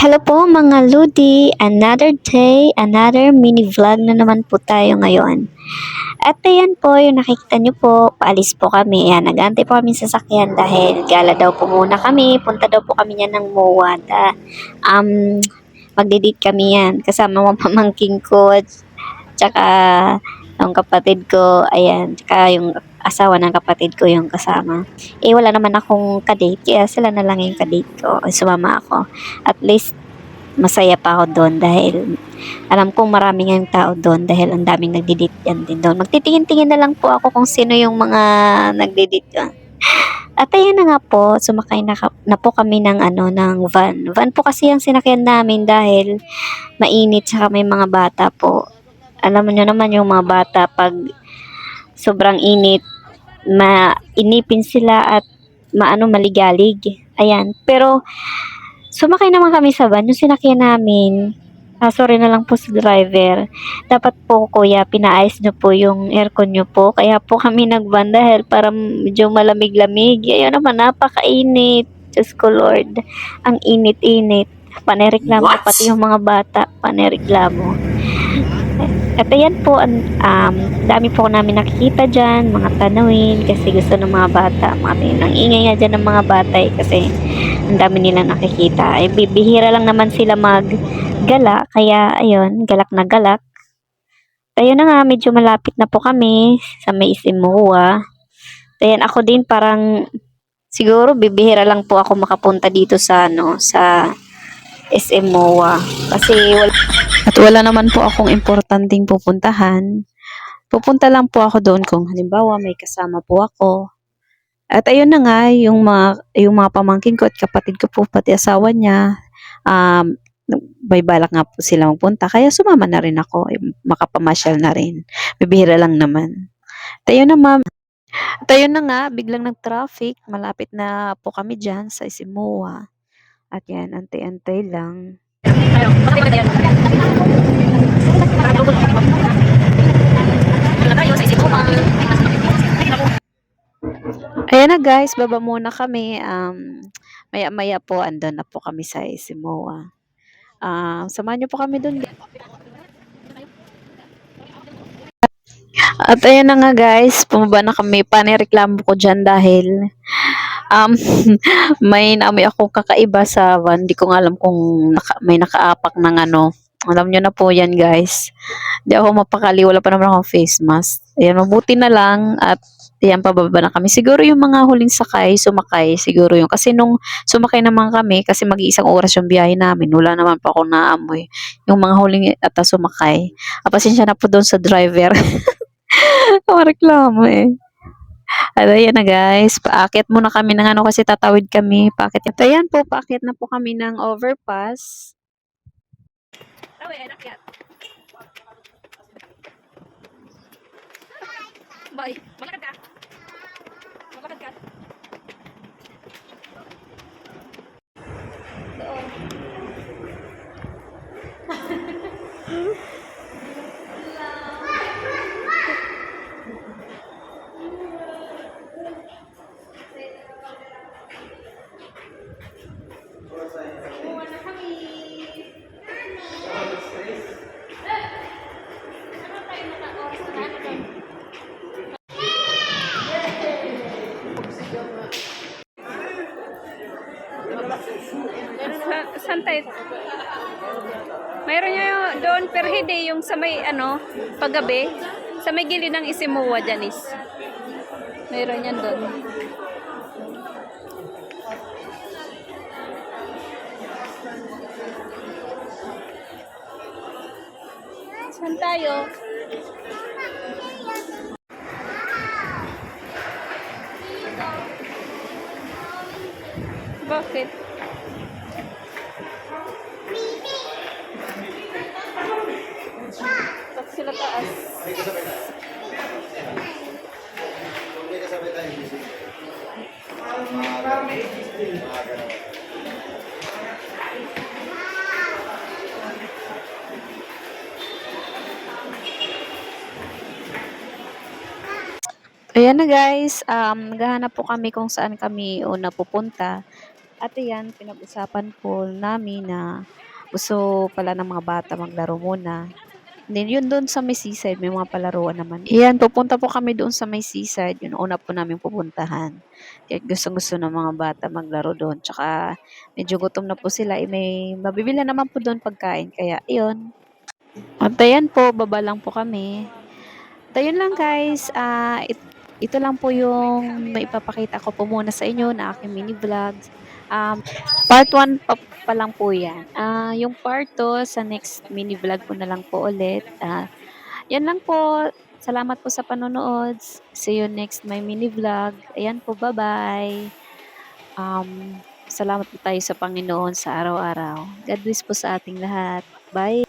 Hello po mga Ludi, another day, another mini vlog na naman po tayo ngayon. At ayan po, yung nakikita nyo po, paalis po kami. Ayan, nag-aantay po kami sa sasakyan dahil gala daw po muna kami. Punta daw po kami yan ng MOA. Magdidate kami yan. Kasama mga pamangking ko, tsaka yung kapatid ko, ayan, tsaka yung asawa ng kapatid ko yung kasama. Eh, wala naman akong kadate, kaya sila na lang yung kadate ko. Sumama ako. At least, masaya pa ako doon dahil alam kong maraming ang tao doon dahil ang daming nagdi-date yan din doon. Magtitingin-tingin na lang po ako kung sino yung mga nagdi-date doon. At ayun na nga po, sumakay na po kami ng ng van. Van po kasi ang sinakyan namin dahil mainit saka may mga bata po. Alam niyo naman yung mga bata pag sobrang init, mainipin sila at maligalig. Ayan. Pero sumakay naman kami sa van, yung sinakyan namin. Sorry na lang po sa driver. Dapat po kuya, pinaayos nyo po yung aircon nyo po. Kaya po kami nag-van dahil para medyo malamig-lamig. Ayun naman, napakainit. Diyos ko Lord, ang init-init. Panereklamo pati yung mga bata, panereklamo. At ayan po, dami po namin nakikita dyan, mga tanawin, kasi gusto ng mga bata. Ang ingay nga dyan ng mga bata kasi ang dami nila nakikita. Eh, bibihira lang naman sila maggala, kaya ayun, galak na galak. Ayun na nga, medyo malapit na po kami sa may Isimuwa. Ayan, ako din parang, siguro bibihira lang po ako makapunta dito sa, sa SM MOA. Kasi wala naman po akong importanteng pupuntahan. Pupunta lang po ako doon kung halimbawa may kasama po ako. At ayun na nga, yung mga pamangkin ko at kapatid ko po, pati asawa niya, um, may balak nga po sila magpunta. Kaya sumama na rin ako, makapamasyal na rin. Bibihira lang naman. At ayun na ma'am. At ayun na nga, biglang nag-traffic. Malapit na po kami dyan sa Isimuwa. At yan, antay-antay lang. Ayan na guys, baba muna kami. Maya-maya po, andun na po kami sa Isimoa. Samahan niyo po kami dun. At ayan na nga guys, pumaba na kami. Panireklamo ko dyan dahil um, may naamoy ako kakaiba sa van. Hindi ko nga alam kung may nakaapak ng ano. Alam nyo na po yan guys. Hindi ako mapakali, wala pa naman akong face mask. Ayan, mabuti na lang at ayan, pababa na kami. Siguro yung mga huling sumakay, siguro yung. Kasi nung sumakay naman kami, kasi mag-iisang oras yung biyahe namin, wala naman pa akong naamoy. Yung mga huling ata sumakay. Pasensya na po doon sa driver. Reklamo eh. At ayan na guys, paakyat muna kami ng ano kasi tatawid kami. Paakyat. At ayan po, paakyat na po kami ng overpass. Bye. Malakad ka. Malakad ka. Saan tayo? Mayroon nyo doon per head yung sa may paggabi. Sa may gilid ng Isimuwa, Janice. Mayroon yan doon. Saan tayo? Bakit? Bakit sila taas? Ayan na guys, naghahanap po kami kung saan kami una pupunta. At ayan, pinag-usapan po namin na gusto pala ng mga bata maglaro muna. Then yun doon sa may seaside, may mga palaruan naman. Iyan, pupunta po kami doon sa may seaside. Yun una po namin pupuntahan. Kaya gusto-gusto ng mga bata maglaro doon. Tsaka medyo gutom na po sila. Eh, may mabibili naman po doon pagkain. Kaya iyon. At ayan po, baba lang po kami. At ayun lang guys. Ito lang po yung maipapakita ko po muna sa inyo na aking mini vlogs. Part 1 pa lang po yan. Yung part 2 sa next mini vlog ko na lang po ulit. Yan lang po. Salamat po sa panonood. See you next my mini vlog. Ayan po, bye-bye. Salamat po tayo sa Panginoon sa araw-araw. God bless po sa ating lahat. Bye.